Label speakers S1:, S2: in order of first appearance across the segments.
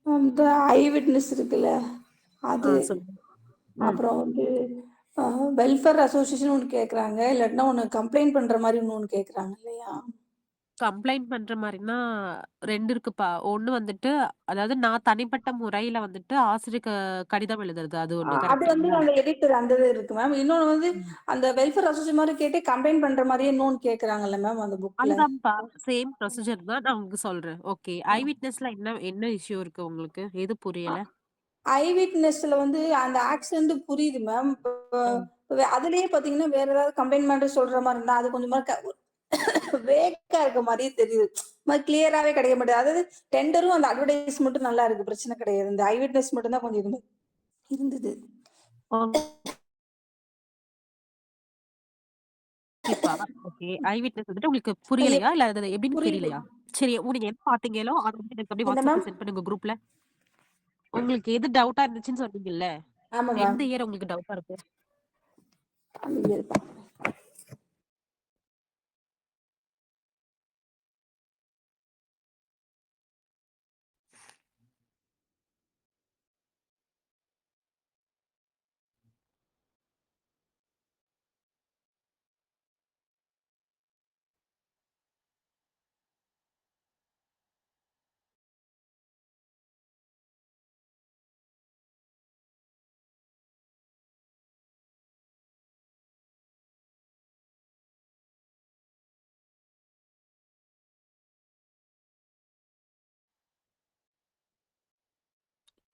S1: இந்த ஐ விட்னஸ் இருக்குல்ல, அது.
S2: சொல்லுங்க. ம்.
S1: அப்புறம் வந்து வெல்ஃபேர் அசோசியேஷன் ஒண்ணு கேட்குறாங்க. இல்லாட்டினா ஒண்ணு கம்ப்ளைண்ட் பண்ற மாரி இன்னொன்னு கேட்குறாங்க இல்லையா?
S2: கம்ப்ளைண்ட் பண்ற மாரின்னா 2 இருக்குப்பா. ஒண்ணு வந்துட்டு அதாவது நான் தனிப்பட்ட முறையில வந்துட்டு ஆசிரியருக்கு கடிதம் எழுதுறது. அது ஒண்ணு
S1: அது வந்து
S2: கரெக்ட்டுங்களா?
S1: அந்த எடிட்டர் அந்த இது இருக்கு மேம். இன்னொன்னு வந்து
S2: ம்.
S1: அந்த வெல்ஃபேர் அசோசியேஷன் மாரி கேட்டு கம்ப்ளைண்ட் பண்ற மாரியே இன்னொன்னு கேட்குறாங்கல்ல மேம் அந்த புக்ல.
S2: அதுதான்ப்பா. சேம் ப்ரொசீஜர் தான் நான் உங்களுக்கு சொல்றேன். ஓகே. ஐ விட்னஸ்ல என்ன என்ன இஷ்யூ இருக்கு உங்களுக்கு? எது புரியல?
S1: ஐ விட்னஸ்ல வந்து அந்த ஆக்சிடென்ட் புரியுது மேம்.
S2: ம்.
S1: அதிலேயே பார்த்தீங்கன்னா, வேற ஏதாவது கம்ப்ளைண்ட் பண்ணிட்டு சொல்ற மாரி இருந்தா, அது கொஞ்சம் மாரி வேக்கா இருக்க மாரியே தெரியுது. கிளியராவே கிடைக்க மாட்டேங்குது. அதாவது டெண்டரும் அந்த அட்வர்டைஸ்மென்ட்டும் நல்லா இருக்கு. பிரச்சனை கிடையாது. இந்த ஐ விட்னஸ் மட்டும் தான் கொஞ்சம் இது இருந்தது.
S2: ஓகேப்பா. ஓகே. ஐ விட்னஸ் வந்துட்டு உங்களுக்கு புரியலையா?
S1: எப்
S2: இல்ல அது எப்படின்னு
S1: புரியுது.
S2: தெரியலையா? சரி நீங்க என்ன பார்த்தீங்களோ, அத வந்து எனக்கு அப்படியே
S1: என்ன மேம்?
S2: WhatsAppல சென்ட் பண்ணுங்க குரூப்ல. உங்களுக்கு எது டவுட்டா இருந்துச்சுன்னு சொன்னீங்கல்ல?
S1: ஆமா மேம்.
S2: எந்த இயர் உங்களுக்கு டவுட்டா இருக்கு?
S1: அமைதியா இருப்பா.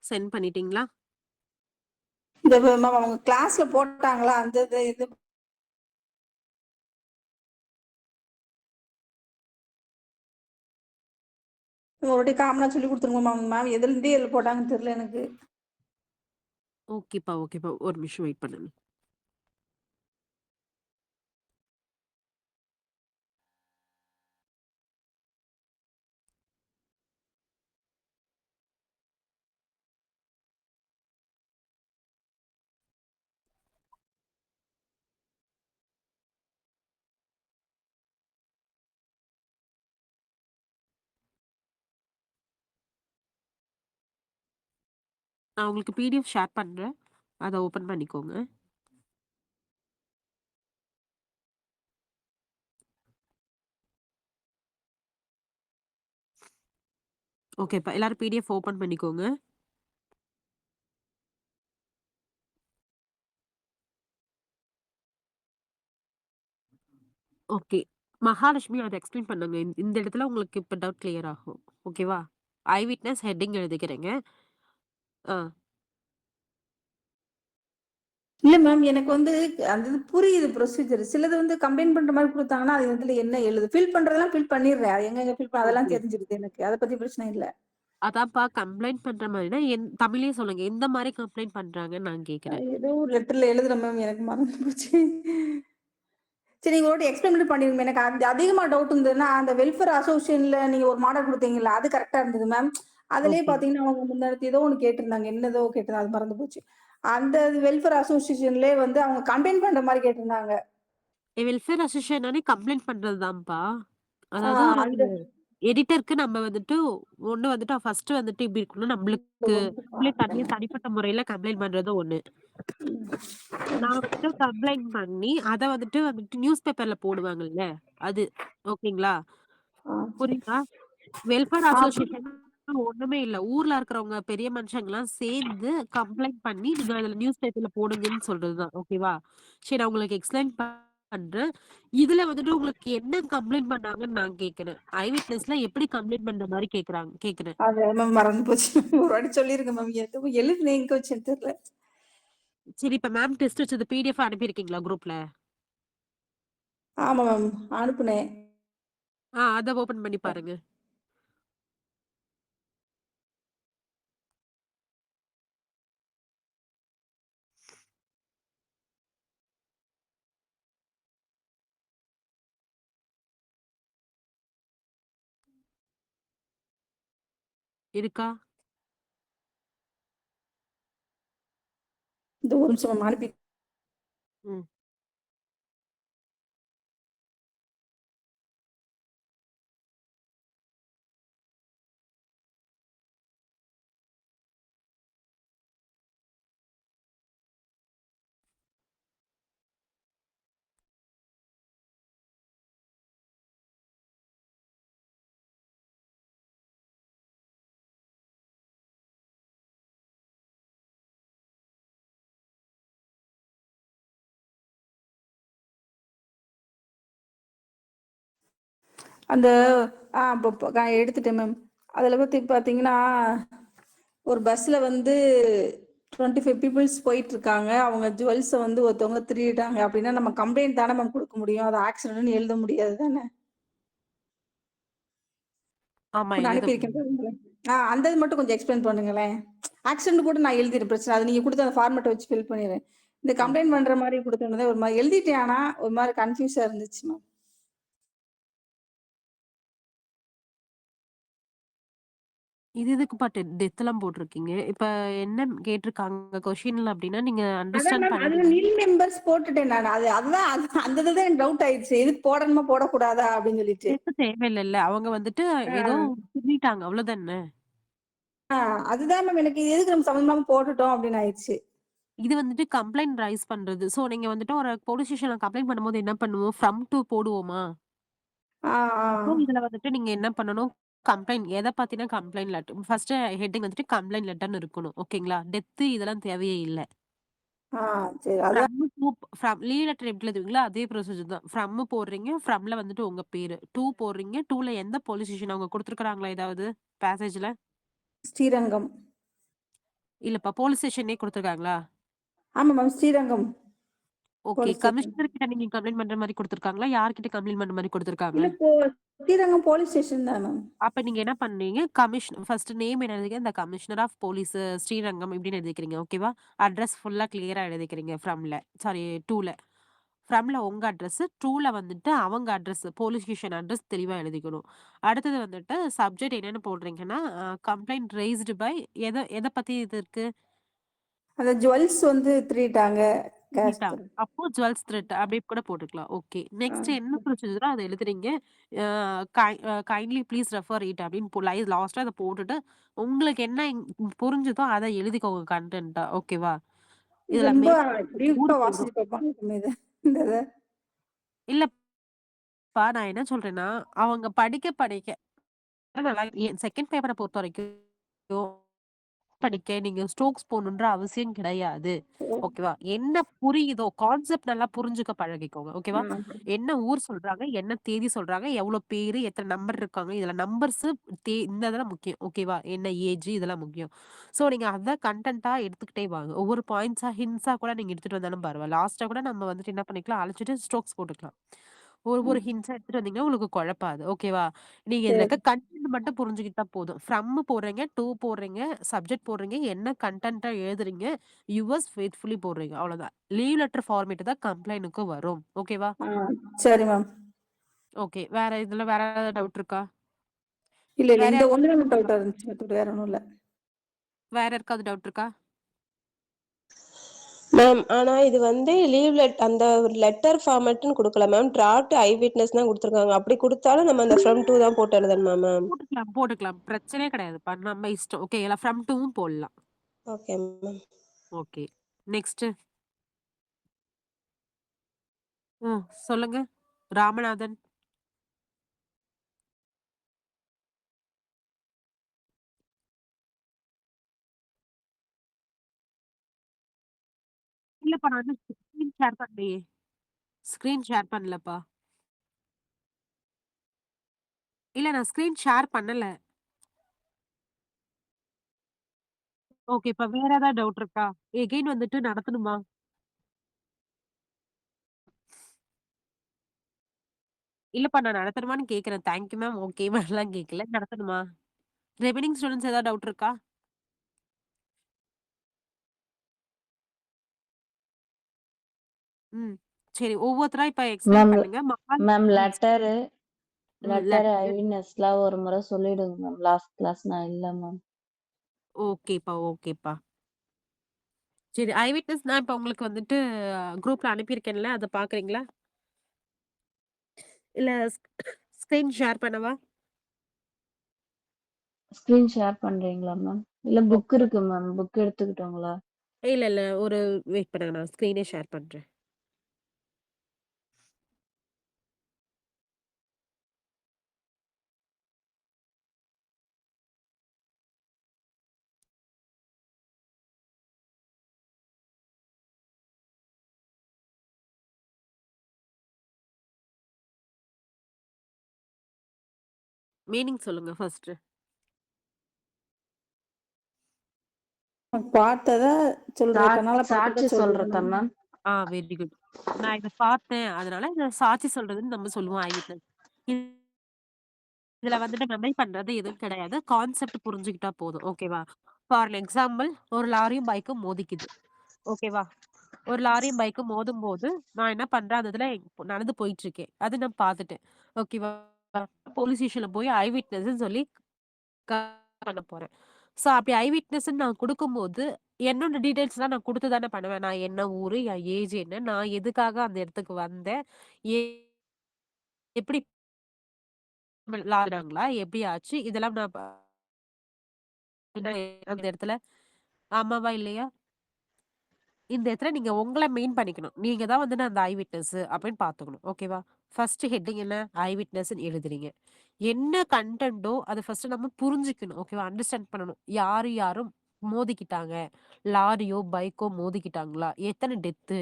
S2: சென்ட் பண்ணிட்டீங்களா?
S1: இந்த மேம் அவங்க கிளாஸ்ல போட்டாங்களா? அந்த இது ஒரு வாட்டி காமனா சொல்லிக் குடுத்துருங்க மேம். மேம் எதுலருந்து எதுல போட்டாங்கன்னு தெரியல எனக்கு.
S2: ஓகேப்பா, ஓகேப்பா. ஒரு நிமிஷம் வெயிட் பண்ணுங்க. நான் உங்களுக்கு பிடிஎஃப் ஷேர் பண்றேன். அத ஓப்பன் பண்ணிக்கோங்க. ஓகேப்பா. எல்லாரும் பிடிஎஃப் ஓப்பன் பண்ணிக்கோங்க. ஓகே. மகாலட்சுமி அத எக்ஸ்பிளைன் பண்ணுங்க. இந்த இடத்துல உங்களுக்கு இப்ப டவுட் கிளியர் ஆகும். ஓகேவா? ஐ விட்னஸ் ஹெட்டிங் எழுதிக்கிறேங்க. ஆ.
S1: இல்ல மேம் எனக்கு வந்து அந்த இது புரியுது ப்ரொசீஜர். சிலது வந்து கம்ப்ளைண்ட் பண்ற மாரி குடுத்தாங்கன்னா, அது இதுல என்ன எழுது ஃபில் பண்றதெல்லாம் ஃபில் பண்ணிடுறேன். அது எங்கெங்க ஃபில் அதெல்லாம்
S2: ஓகே.
S1: தெரிஞ்சிருது எனக்கு. அத பத்தி பிரச்சனை இல்ல.
S2: அதான்ப்பா கம்ப்ளைண்ட் பண்ற மாரினா, தமிழ்லயே சொல்லுங்க. எந்த மாரி கம்ப்ளைண்ட் பண்றாங்கன்னு நான் கேட்கிறேன்.
S1: ஏதோ ஒரு லெட்டர்ல எழுதுறேன் மேம். எனக்கு மறந்து போச்சு. சரி நீங்க ஒரு வாட்டி எக்ஸ்பிளைன் மட்டும் பண்ணிருங்க. எனக்கு அந்த அதிகமா டவுட் இருந்ததுன்னா, அந்த வெல்ஃபேர் அசோசியேஷன்ல நீங்க ஒரு மாடல் குடுத்தீங்கல்ல, அது கரெக்ட்டா இருந்தது மேம். அதிலேயே
S2: ஓகே.
S1: பார்த்தீங்கன்னா, அவங்க முன்னாடி ஏதோ ஒண்ணு கேட்டிருந்தாங்க. என்னதோ கேட்டிருந்தாங்க. அது மறந்து போச்சு. அந்த வெல்ஃபேர் அசோசியேஷன்லயே வந்து அவங்க கம்ப்ளைண்ட் பண்ற மாரி கேட்டிருந்தாங்க.
S2: வெல்ஃபேர் அசோசியேஷனாலே கம்ப்ளைண்ட் பண்றது தான்ப்பா.
S1: ஆ
S2: அதாவது ஒரு
S1: அந்த
S2: எடிட்டருக்கு நம்ம வந்துட்டு ஒண்ணு வந்துட்டு ஃபர்ஸ்ட்டு வந்துட்டு இப்டி இருக்கணும். நம்மளுக்கு நம்மளே தனியா தனிப்பட்ட முறையில கம்ப்ளைண்ட் பண்றது ஒண்ணு. நான் வந்துட்டு கம்ப்ளைண்ட் பண்ணி, அத வந்துட்டு நியூஸ் பேப்பர்ல போடுவாங்கல்ல, அது. ஓகேங்களா?
S1: ஆ
S2: புரியுதா? வெல்ஃபேர்
S1: ஆ
S2: அசோசியேஷன் ஒண்ணுமே இல்ல. ஊர்ல இருக்கிறவங்க பெரிய மனுஷங்கலாம் சேர்ந்து கம்ப்ளைண்ட் பண்ணி, நீங்க அதுல நியூஸ் பேப்பர்ல போடுங்கன்னு சொல்றது தான். ஓகேவா? சரி நான் உங்களுக்கு எக்ஸ்பிளைன் பண்றேன். இதுல வந்துட்டு உங்களுக்கு என்ன கம்ப்ளைண்ட் பண்ணாங்கன்னு நான் கேட்கிறேன். ஐ விட்னஸ்ல எப்படி கம்ப்ளைண்ட் பண்ற மாரி கேட்கிறேன்.
S1: அது மேம் மறந்து போச்சு. ஒரு வாட்டி சொல்லிருங்க மேம். எதுவும் எழுதுனேன் எங்க வச்சேன்னு தெரியல.
S2: சரி இப்ப மேம் டெஸ்ட் வச்சது பிடிஎஃப் அனுப்பியிருக்கீங்களா குரூப்ல?
S1: ஆமா மேம். அனுப்புனேன்.
S2: அத ஓப்பன் பண்ணி பாருங்க. இருக்கா?
S1: இந்த ஒரு நிமிஷம் மேம் அனுப்பி
S2: ம்.
S1: அந்த இப்போ நான் எடுத்துட்டேன் மேம். அதில் பற்றி பார்த்தீங்கன்னா, ஒரு பஸ்ஸில் வந்து 25 பீப்புள்ஸ் போயிட்டு இருக்காங்க. அவங்க ஜுவல்ஸை வந்து ஒருத்தவங்க திருடிட்டாங்க அப்படின்னா நம்ம கம்ப்ளைண்ட் தானே மேம் கொடுக்க முடியும். அது ஆக்சிடென்ட்னு எழுத முடியாது தானே.
S2: ஆமா,
S1: ஒன்று
S2: எழுத
S1: அனுப்பியிருக்கேன்
S2: முடியும்.
S1: பாருங்களேன். அந்த இது மட்டும் கொஞ்சம் எக்ஸ்பிளைன் பண்ணுங்களேன். ஆக்சிடென்ட் கூட நான் எழுதிடுறேன், பிரச்சனை. அது நீங்கள் கொடுத்த அந்த ஃபார்மேட்டை வச்சு ஃபில் பண்ணிடுறேன். இந்த
S2: ம்.
S1: கம்ப்ளைண்ட் பண்ணுற மாதிரி கொடுத்தோன்னே ஒரு மாதிரி எழுதிட்டேன். ஆனால் ஒரு மாதிரி கன்ஃபியூஸாக இருந்துச்சு மேம்.
S2: இது எதுக்குப்பா டெத்லாம் போட்டிருக்கீங்க? இப்ப என்ன கேட்டிருக்காங்க கொஸ்டின்ல அப்படின்னா, நீங்க
S1: அதான்
S2: அண்டர்ஸ்டாண்ட்
S1: மேம், அதுல
S2: பண்ணிட்டீங்க.
S1: நில் மெம்பர்ஸ் போட்டுட்டேன் நான். அதுதான் அந்த இதுதான் எனக்கு டவுட் ஆயிடுச்சு. எதுக்கு போடணுமா போடக்கூடாதா அப்படின்னு சொல்லிட்டு.
S2: டெத் தேவையில்லல்ல. அவங்க வந்துட்டு ஏதோ
S1: ஆ.
S2: சொல்லிட்டாங்க அவ்வளவுதானே.
S1: ஆ, அதுதான் மேம், எனக்கு எதுக்கு நம்ம சம்மந்தமா போட்டுட்டோம் அப்படின்னு ஆயிடுச்சு.
S2: இது வந்துட்டு கம்ப்ளைண்ட் ரைஸ் பண்றது. சோ நீங்க வந்துட்டு ஒரு போலீஸ் ஸ்டேஷன்ல கம்ப்ளைண்ட் பண்ணும்போது என்ன பண்ணுவோம்? ஃப்ரம் டூ போடுவோமா?
S1: ஆ, ஆ,
S2: அப்போ இதுல வந்துட்டு நீங்க என்ன பண்ணணும்? கம்ப்ளைண்ட் எத பத்தின கம்ப்ளைண்ட் லெட்டர். ஃபர்ஸ்ட் ஹெட்டிங் வந்துட்டு கம்ப்ளைண்ட் லெட்டர்ன்னு இருக்கணும். ஓகேங்களா? டெத் இதெல்லாம் தேவையே இல்ல.
S1: ஆ, சரி. அதுதான்.
S2: ஃப்ரம் டூ லீவ் லெட்டர் எப்படி எழுதுவீங்களோ அதே ப்ரொசீஜர் தான். ஃப்ரம் போடுறீங்க. ஃப்ரம்ல வந்துட்டு உங்க பேரு. டூ போடுறீங்க. டூல எந்த போலீஸ் ஸ்டேஷன் அவங்க குடுத்துருக்காங்களா ஏதாவது பேசேஜ்ல?
S1: ஸ்ரீரங்கம்.
S2: இல்லப்பா போலீஸ் ஸ்டேஷனே குடுத்துருக்காங்களா?
S1: ஆமா ma'am, Srirangam
S2: okay.
S1: Police station.
S2: Commissioner கிட்ட நீங்க கம்ப்ளைண்ட் பண்ற மாரி குடுத்துருக்காங்களா? யார்கிட்ட கம்ப்ளைண்ட் பண்ற மாரி குடுத்துருக்காங்க?
S1: இல்ல, ஸ்ரீரங்கம் போலீஸ் ஸ்டேஷன் தான் மேம்.
S2: அப்ப நீங்க என்ன பண்ணீங்க? ஃபர்ஸ்ட் நேம் என்ன எழுதிக்க, இந்த கமிஷனர் ஆஃப் போலீஸ் ஸ்ரீரங்கம் இப்படின்னு எழுதிக்கிறீங்க. ஓகேவா? அட்ரஸ் ஃபுல்லா கிளியரா எழுதிக்கிறீங்க ஃப்ரம்ல. சாரி 2ல. ஃப்ரம்ல உங்க அட்ரஸ், 2ல வந்துட்டு அவங்க அட்ரஸ், போலீஸ் ஸ்டேஷன் அட்ரஸ் தெளிவா எழுதிக்கணும். அடுத்தது வந்துட்டு சப்ஜெக்ட் என்னன்னு போடுறீங்கன்னா, கம்ப்ளைண்ட் ரெய்ஸ்டு பை எத எத பத்தி இது இருக்கு?
S1: அந்த ஜுவல்ஸ் வந்து திருடிட்டாங்க. கேஷ்
S2: திருடிட்டாங்க. அப்போ ஜுவல்ஸ் த்ரெட் அப்படி கூட போட்டுக்கலாம். ஓகே. நெக்ஸ்ட் என்ன ப்ரொசீஜரோ அத எழுதுறீங்க. அ கைண்ட்லி ப்ளீஸ் ரெஃபர் இட் அப்படின்னு லாஸ்ட்டா அத போட்டுட்டு, உங்களுக்கு என்ன புரிஞ்சுதோ அத எழுதிக்கோங்க கன்டென்ட்டா. ஓகேவா?
S1: இது
S2: இதுல
S1: ரொம்ப
S2: ஊர்
S1: டீப்பா
S2: பேரு.
S1: வாசிச்சு பார்ப்பாங்க இது. இந்த இத.
S2: இல்லப்பா நான் என்ன சொல்றேன்னா, அவங்க படிக்க படிக்க நல்லா செகண்ட் பேப்பர பொறுத்தவரைக்கும் படிக்க நீங்க ஸ்ட்ரோக்ஸ் போடணுன்ற அவசியம் கிடையாது.
S1: ஓ.
S2: ஓகேவா? என்ன புரியுதோ கான்செப்ட் நல்லா புரிஞ்சுக்க பழகிக்கோங்க. ஓகேவா?
S1: ஆ,
S2: என்ன ஊர் சொல்றாங்க, என்ன தேதி சொல்றாங்க, எவ்வளோ பேரு, எத்தன நம்பர் இருக்காங்க. இதுல நம்பர்ஸு இந்த இதெல்லாம் முக்கியம். ஓகேவா? என்ன ஏஜ் இதெல்லாம் முக்கியம். ஸோ நீங்க அத கன்டென்ட்டா எடுத்துக்கிட்டே வாங்க. ஒவ்வொரு பாயிண்ட்ஸா, ஹிண்ட்ஸா கூட நீங்க எடுத்துட்டு வந்தாலும் பரவால்ல. லாஸ்ட்டா கூட நம்ம வந்துட்டு என்ன பண்ணிக்கலாம், அழிச்சுட்டு ஸ்ட்ரோக்ஸ் போட்டுக்கலாம். ஒவ்வொரு ஹிண்ட்ஸா எடுத்துட்டு வந்தீங்கன்னா உங்களுக்கு குழப்பாது. ஓகேவா? நீங்க இதுல
S1: சரி.
S2: இருக்க கன்டென்ட் மட்டும் புரிஞ்சுக்கிட்டா போதும். ஃப்ரம் போடுறீங்க, டூ போடுறீங்க, சப்ஜெக்ட் போடுறீங்க, என்ன கன்டென்ட்டா எழுதுறீங்க, யுவர்ஸ் ஃபெய்த்ஃபுல்லி போடுறீங்க. அவ்வளோதான். லீவ் லெட்டர் ஃபார்மேட் தான் கம்ப்ளைண்ட்க்கும் வரும். ஓகேவா?
S1: ஆ, சரி மேம்.
S2: ஓகே. இதுல வேற ஏதாவது டவுட் இருக்கா?
S1: இல்ல, இல்ல.
S2: வேற
S1: இந்த
S2: யாருக்காவது
S1: ஒண்ணு
S2: டவுட்
S1: எனக்கு
S2: இருக்கா?
S1: டவுட்டா இருந்துச்சு. மத்தபடி வேற ஒண்ணும் இல்ல.
S2: வேற யாருக்காவது டவுட் இருக்கா?
S3: மேம் ஆனா இது வந்து அந்த லெட்டர் ஃபார்மேட்னு குடுக்கல மேம். டிராஃப்ட் ஐ விட்னஸ் தான் குடுத்துருக்காங்க. அப்படி குடுத்தாலும் நம்ம அந்த ஃப்ரம் டூ தான் போட்டு எழுதணுமா மேம்?
S2: போட்டுக்கலாம், போட்டுக்கலாம். பிரச்சனையே கிடையாதுப்பா. நம்ம இஷ்டம். ஓகே. எல்லாம் ஃப்ரம் டூவும் போடலாம்.
S3: Okay ma'am.
S2: ஓகே. நெக்ஸ்ட். சொல்லுங்க. ராமநாதன். இல்லப்பா நான் வந்து ஸ்க்ரீன் ஷேர் பண்ணலையே. ஸ்க்ரீன் ஷேர் பண்ணலப்பா. இல்ல நான் ஸ்க்ரீன் ஷேர் பண்ணல. ஓகே. இப்ப வேற ஏதாவது டவுட் இருக்கா? எகைன் வந்துட்டு நடத்தணுமா? இல்லப்பா நான் நடத்தணுமான்னு கேட்கிறேன். Thank you ma'am. ஓகே மேம்லாம் கேட்கல. நடத்தணுமா? ரிமைனிங் ஸ்டூடண்ட்ஸ் ஏதாவது டவுட் இருக்கா? ம். சரி. ஒவ்வொருத்தரா இப்ப எக்ஸ்பிளைன்
S4: மேம்
S2: பண்ணுங்க. மகால்.
S4: மேம்
S2: ம்.
S4: Letter letter
S2: letter.
S4: ஐவினஸ்லாம் ஒரு முறை சொல்லிடுங்க மேம். லாஸ்ட் கிளாஸ் நான் இல்ல மேம்.
S2: ஓகேப்பா, ஓகேப்பா. சரி. ஐ விட்னஸ் நான் இப்ப உங்களுக்கு வந்துட்டு குரூப்ல அனுப்பியிருக்கேன்ல. அத பார்க்குறீங்களா? இல்ல ஸ்க்ரீன் ஷேர் பண்ணவா?
S4: ஸ்க்ரீன் ஷேர் பண்றீங்களா மேம்? இல்ல புக்
S2: ஓகே.
S4: இருக்கு மேம். புக் எடுத்துக்கிட்டோங்களா?
S2: இல்ல. வெயிட் பண்ணுங்க. நான் ஸ்க்ரீனே ஷேர் பண்றேன். மீனிங் சொல்லுங்க ஃபர்ஸ்ட்.
S1: பார்த்ததா சொல்றதுனால பார்த்ததா
S4: சாட்சி
S1: சொல்றேன்.
S4: சொல்றதா மேம்?
S2: Very good. நான் இத பார்த்தேன். அதனால இத சாட்சி சொல்றதுன்னு நம்ம சொல்லுவோம் ஐ விட்னஸ். இதுல வந்துட்டு மெமரி பண்றது எதுவும் கிடையாது. கான்செப்ட் புரிஞ்சுக்கிட்டா போதும். ஓகேவா? ஃபார் எக்ஸாம்பிள் ஒரு லாரியும் பைக்கும் மோதிக்குது. ஓகேவா? ஒரு லாரியும் பைக்கும் மோதும்போது, நான் என்ன பண்றேன், அந்த இதுல நடந்து போயிட்டு இருக்கேன். அது நான் பார்த்துட்டேன். ஓகேவா? போலீஸ் ஸ்டேஷன்ல போய் ஐ விட்னஸ்ன்னு சொல்லி பண்ண போறேன். ஸோ அப்படி ஐ விட்னஸ்ன்னு நான் குடுக்கும்போது, என்னோட டீட்டெயில்ஸ்லாம் நான் குடுத்து தானே பண்ணுவேன். நான் என்ன ஊரு, என் ஏஜ் என்ன, நான் எதுக்காக அந்த இடத்துக்கு வந்தேன், எப்படி லாகுனாங்களா, எப்படி ஆச்சு, இதெல்லாம் நான் அந்த இடத்துல ஆமாவா, இல்லையா? இந்த இடத்துல நீங்க உங்கள மெயின் பண்ணிக்கணும். நீங்க தான் வந்து நான் அந்த ஐ விட்னஸ் அப்படின்னு பார்த்துக்கணும். ஓகேவா? ஃபர்ஸ்ட் ஹெட்டிங் என்ன? ஐ விட்னஸ்ன்னு எழுதுறீங்க. என்ன கன்டென்ட்டோ அத ஃபர்ஸ்ட் நம்ம புரிஞ்சுக்கணும். ஓகேவா? அண்டர்ஸ்டாண்ட் பண்ணணும். யாரும் மோதிக்கிட்டாங்க. லாரியோ, பைக்கோ மோதிக்கிட்டாங்களா? எத்தன டெத்து?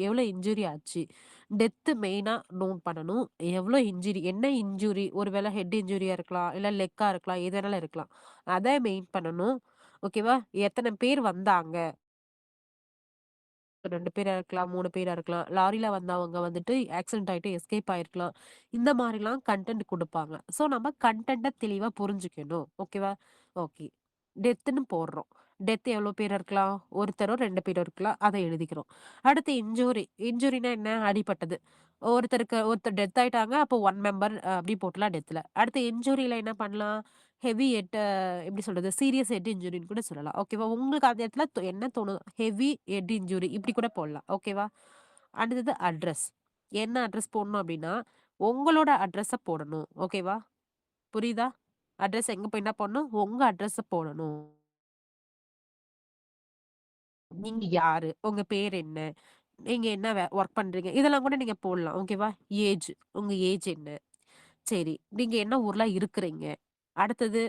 S2: எவ்வளோ இன்ஜுரி ஆச்சு? டெத்து மெயினா நோட் பண்ணணும். எவ்வளோ இன்ஜுரி? என்ன இன்ஜுரி? ஒருவேளை ஹெட் இன்ஜுரியா இருக்கலாம். இல்ல லெக்கா இருக்கலாம். எது வேணாலும் இருக்கலாம். அத மெயின் பண்ணணும். ஓகேவா? எத்தன பேர் வந்தாங்க? 2 பேரா இருக்கலாம், 3 பேரா இருக்கலாம். லாரில வந்தவங்க வந்துட்டு ஆக்சிடென்ட் ஆயிட்டு எஸ்கேப் ஆயிருக்கலாம். இந்த மாரிலாம் கன்டென்ட் குடுப்பாங்க. ஸோ நம்ம கன்டென்ட்ட தெளிவா புரிஞ்சுக்கணும். ஓகேவா? ஓகே. டெத்துன்னு போடுறோம். டெத் எவ்வளோ பேர் இருக்கலாம்? ஒருத்தரோ 2 பேரோ இருக்கலாம். அத எழுதிக்கிறோம். அடுத்து இன்ஜூரினா என்ன? அடிபட்டது. ஒருத்தர் டெத் ஆயிட்டாங்க. அப்போ 1 மெம்பர் அப்படி போட்டுலாம் டெத்ல. அடுத்து இன்ஜூரில என்ன பண்ணலாம்? ஹெவி ஹெட் எப்படி சொல்றது? சீரியஸ் ஹெட் இன்ஜுரின்னு கூட சொல்லலாம். ஓகேவா? உங்களுக்கு அந்த இடத்துல என்ன தோணும்? ஹெவி ஹெட் இன்ஜுரி இப்படி கூட போடலாம். ஓகேவா? அடுத்தது அட்ரஸ். என்ன அட்ரஸ் போடணும் அப்படின்னா, உங்களோட அட்ரஸ போடணும். ஓகேவா? புரியுதா? அட்ரஸ் எங்க போய் என்ன போடணும்? உங்க அட்ரஸ போடணும். நீங்க யாரு? உங்க பேர் என்ன? நீங்க என்ன வொர்க் பண்றீங்க? இதெல்லாம் கூட நீங்க போடலாம். ஓகேவா? உங்க ஏஜ் என்ன? சரி. நீங்க என்ன ஊர்ல இருக்கிறீங்க? அடுத்தது,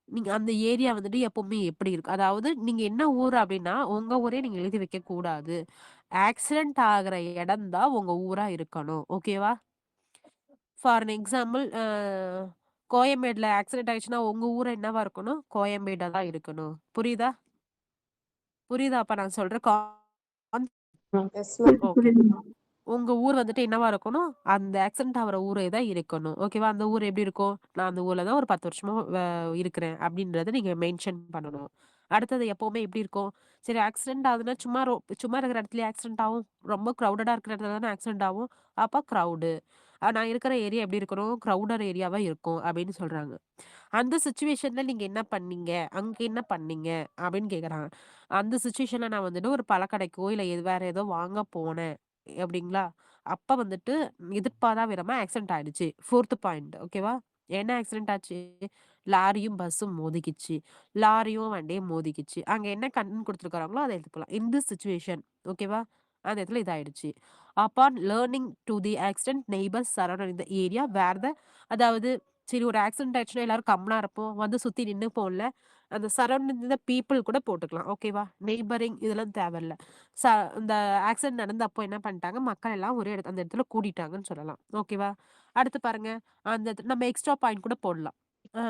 S2: நீங்க அந்த ஏரியா வந்துட்டு எப்பவுமே எப்படி இருக்கு? அதாவது நீங்க என்ன ஊர் அப்படின்னா, உங்க ஊரே நீங்க எழுதி வைக்கக் கூடாது. ஆக்சிடென்ட் ஆகுற இடம் தான் உங்க ஊரா இருக்கணும். ஓகேவா? ஃபார் அன் எக்ஸாம்பிள் கோயம்பேடுல ஆக்சிடென்ட் ஆயிடுச்சுன்னா, உங்க ஊர் என்னவா இருக்கணும்? கோயம்பேடா தான் இருக்கணும். புரியுதா? புரியுதா அப்ப நான் சொல்ற
S3: எஸ் மேம்.
S2: ஓகே. உங்க ஊர் வந்துட்டு என்னவா இருக்கணும்? அந்த ஆக்சிடென்ட் ஆகுற ஊரே தான் இருக்கணும். ஓகேவா? அந்த ஊர் எப்படி இருக்கும்? நான் அந்த ஊர்ல தான் ஒரு 10 வருஷமா இருக்கிறேன் அப்படின்றத நீங்க மென்ஷன் பண்ணணும். அடுத்தது எப்பவுமே எப்படி இருக்கும்? சரி ஆக்சிடென்ட் ஆகுதுன்னா சும்மா இருக்கிற இடத்துலயே ஆக்சிடென்ட் ஆகும். ரொம்ப கிரவுடடா இருக்கிற இடத்துல தானே ஆக்சிடென்ட் ஆகும். அப்ப கிரவுடு. நான் இருக்கிற ஏரியா எப்படி இருக்கணும்? கிரவுடர் ஏரியாவா இருக்கும் அப்படின்னு சொல்றாங்க. அந்த சிச்சுவேஷன்ல நீங்க என்ன பண்ணீங்க? அங்க என்ன பண்ணீங்க? அப்படின்னு கேட்கறாங்க. அந்த சிச்சுவேஷன்ல நான் வந்துட்டு ஒரு பழக்கடைக்கோ, இல்ல வேற ஏதோ வாங்க போனேன். அப்படிங்களா? அப்ப வந்துட்டு எதிர்பாராத ஆக்சிடென்ட் ஆயிடுச்சு. 4த் பாயிண்ட். ஓகேவா? என்ன ஆக்சிடென்ட் ஆச்சு? லாரியும் பஸ்ஸும் மோதிக்கிச்சு. லாரியும் வண்டியும் மோதிக்கிச்சு. அங்க என்ன கண்டென்ட் குடுத்துருக்காங்களோ அத எடுத்துக்கலாம். In this situation. ஓகேவா? அந்த இடத்துல இதாயிடுச்சு. Upon learning to the accident neighbours surrounded in the area where the அதாவது சரி ஒரு ஆக்சிடென்ட் ஆயிடுச்சுன்னா எல்லாரும் கம்முனா இருப்போம். வந்து சுத்தி நின்னுப்போம்ல. அந்த சரவுண்டிங் த பீப்பிள் கூட போட்டுக்கலாம். ஓகேவா? நெய்பரிங் இதெல்லாம் தேவையில்ல. ச இந்த ஆக்சிடென்ட் நடந்தப்போ என்ன பண்ணிட்டாங்க, மக்கள் எல்லாம் ஒரே அந்த இடத்துல கூடிட்டாங்கன்னு சொல்லலாம். ஓகேவா? அடுத்து பாருங்க, அந்த நம்ம எக்ஸ்ட்ரா பாயிண்ட் கூட போடலாம். அ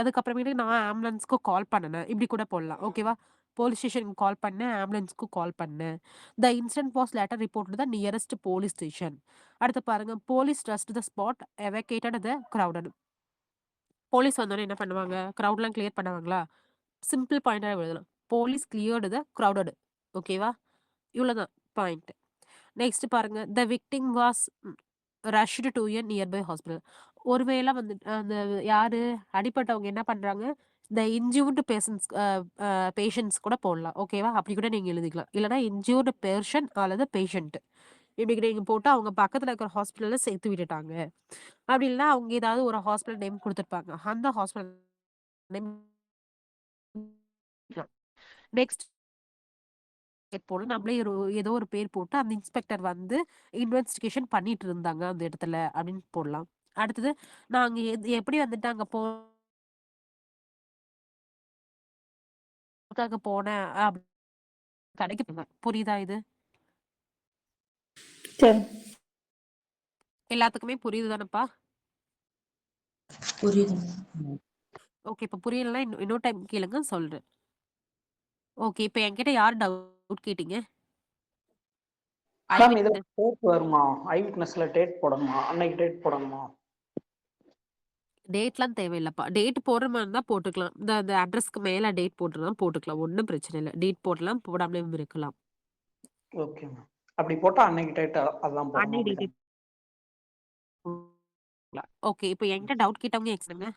S2: அதுக்கப்புறமேட்டு நான் ஆம்புலன்ஸ்க்கு கால் பண்ணுனேன். இப்படி கூட போடலாம். ஓகேவா? போலீஸ் ஸ்டேஷனுக்கு கால் பண்ணேன். ஆம்புலன்ஸ்க்கு கால் பண்ணேன். The incident was later reported the nearest police station. அடுத்து பாருங்க, police rushed the spot evacuated the crowded. போலீஸ் வந்தோனே என்ன பண்ணுவாங்க? கிரவுட்லாம் கிளியர் பண்ணுவாங்களா? சிம்பிள் பாயிண்ட்டா எழுதலாம். Police cleared the crowded. ஓகேவா? இவ்வளோதான் பாயிண்ட். நெக்ஸ்ட் பாருங்க. The victim was rushed to a nearby hospital. ஒருவேளை வந்து அந்த யாரு அடிபட்டவங்க என்ன பண்றாங்க? த இன்ஜூர்டு பேஷண்ட்ஸ் கூட போடலாம். ஓகேவா? அப்படி கூட நீங்க எழுதிக்கலாம். இல்லன்னா இன்ஜூர்டு பெர்சன் அல்லது பேஷண்ட். இப்படி நீங்க போட்டு அவங்க பக்கத்துல இருக்கிற ஹாஸ்பிட்டல்ல சேர்த்து விட்டுட்டாங்க. அப்படி இல்லன்னா அவங்க ஏதாவது ஒரு ஹாஸ்பிட்டல் நேம் குடுத்துருப்பாங்க. அந்த ஹாஸ்பிட்டல் நேம் நெக்ஸ்ட் போல நம்மளே ஏதோ ஒரு பேர் போட்டு அந்த இன்ஸ்பெக்டர் வந்து இன்வெஸ்டிகேஷன் பண்ணிட்டு இருந்தாங்க அந்த இடத்துல அப்படின்னு போடலாம். அடுத்தது நாங்க எப்படி வந்துட்டு அங்க போனேன் கடைக்கு போனேன். புரியுதா இது?
S1: சரி.
S2: எல்லாத்துக்குமே புரியுது தானப்பா?
S4: புரியுது
S5: ம்.
S2: ஓகே. இப்ப புரியலன்னா இன்னொரு டைம் கேளுங்க சொல்றேன். ஓகே. இப்ப என்கிட்ட யார் டவுட் கேட்டீங்க? ஐ
S5: மேம் இதுல
S2: விட்னஸ்.
S5: டேட் வருமா? ஐ விட்னஸ்ல டேட் போடணுமா? அன்னைக்கு டேட் போடணுமா?
S2: டேட்லாம் தேவையில்லப்பா. டேட் போடுற மாரி இருந்தா போட்டுக்கலாம். அந்த அட்ரஸ்க்கு மேல டேட் போட்டுறலாம் போட்டுக்கலாம். ஒண்ணும் பிரச்சனை இல்ல. டேட் போடலாம், போடாமலும் இருக்கலாம்.
S5: Okay ma'am. அப்படி போட்டா அன்னைக்கு டேட் அதான் போடணும்
S2: அன்னைக்கு
S5: அப்படிதானே?
S2: டேட் போடலாம். ஓகே. இப்ப என்கிட்ட டவுட் கேட்டவங்க எக்ஸ்பிளைன்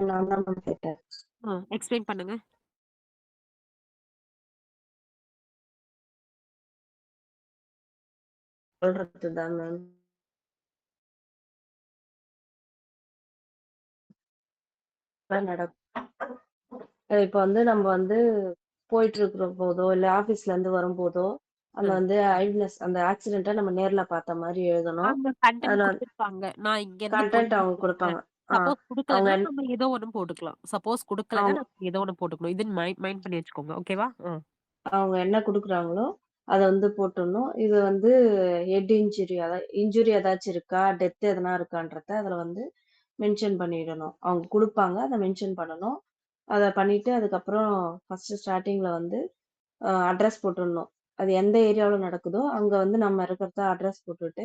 S3: நான் தான் மேம் கேட்டேன்.
S2: எக்ஸ்பிளைன் பண்ணுங்க.
S3: சொல்றதுதான் மேம். இப்ப வந்து நம்ம வந்து போயிட்டு இருக்கிற போதோ இல்ல ஆபீஸ்ல இருந்து வரும்போதோ அந்த
S2: ம்.
S3: வந்து ஐவிட்னஸ் அந்த ஆக்சிடென்ட்டை நம்ம நேர்ல பார்த்த மாதிரி எழுதணும்.
S2: அந்த கன்டென்ட்
S3: அதுல
S2: குடுத்துருப்பாங்க. நான் இங்கருந்து
S3: கண்டென்ட்
S2: போயிட்டு
S3: அவங்க கொடுப்பாங்க.
S2: சப்போஸ்
S3: அவங்க
S2: குடுக்கலன்னா
S3: என்-
S2: நம்ம ஏதோ ஒண்ணு போட்டுக்கலாம். சப்போஸ் குடுக்கலன்னா
S3: அவங்க
S2: நம்ம ஏதோ ஒண்ணு போட்டுக்கணும். இது மைண்ட் பண்ணி வச்சுக்கோங்க. ஓகேவா?
S3: அவங்க என்ன குடுக்குறாங்களோ அதை வந்து போட்டுடணும். இது வந்து ஹெட் இன்ஜுரி, அதாவது இன்ஜுரி ஏதாச்சும் இருக்கா, டெத் எதனா இருக்கான்றத அதுல வந்து மென்ஷன் பண்ணிடணும். அவங்க கொடுப்பாங்க, அதை மென்ஷன் பண்ணணும். அதை பண்ணிட்டு அதுக்கப்புறம் ஃபர்ஸ்ட் ஸ்டார்டிங்ல வந்து அட்ரஸ் போட்டுடணும். அது எந்த ஏரியாவில் நடக்குதோ அங்க வந்து நம்ம இருக்கிறத அட்ரஸ் போட்டுட்டு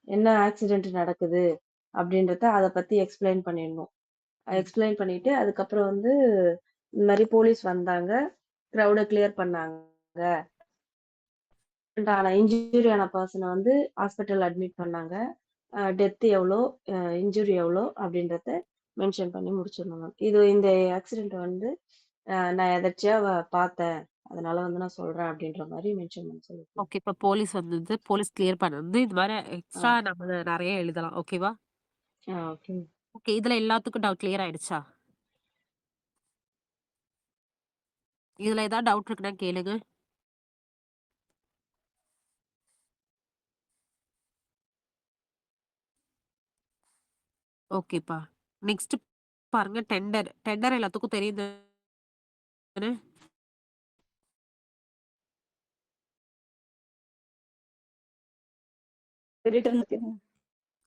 S3: என்ன ஆக்சிடென்ட் நடக்குது அப்படின்றத அதை பத்தி எக்ஸ்பிளைன் பண்ணிடணும். எக்ஸ்பிளைன் பண்ணிட்டு அதுக்கப்புறம் வந்து இந்த மாதிரி போலீஸ் வந்தாங்க, க்ரௌட கிளியர் பண்ணாங்க, இன்ஜுரி ஆன பர்சனை வந்து ஹாஸ்பிட்டல் அட்மிட் பண்ணாங்க, டெத் எவ்வளோ, இன்ஜுரி எவ்வளோ அப்படின்றத மென்ஷன் பண்ணி முடிச்சிடணும். இது இந்த ஆக்சிடென்ட் வந்து நான் எதாச்சியா பார்த்தேன், அதனால வந்து நான் சொல்றேன் அப்படின்ற மாதிரி மென்ஷன் பண்ண சொல்லிருக்கேன்.
S2: ஓகே. இப்ப போலீஸ் வந்தது. போலீஸ் கிளியர் பண்ணது. இது மாரி எக்ஸ்ட்ரா நம்ம நெறைய எழுதலாம். ஓகேவா?
S3: ஓகே.
S2: ஓகே. இதுல எல்லாத்துக்கும் டவுட் கிளியர் ஆயிடுச்சா? இதுல ஏதாவது டவுட் இருக்குன்னா கேளுங்க. ஓகேப்பா. நெக்ஸ்ட் பாருங்க டெண்டர். டெண்டர் எல்லாத்துக்கும் தெரியும் தானே?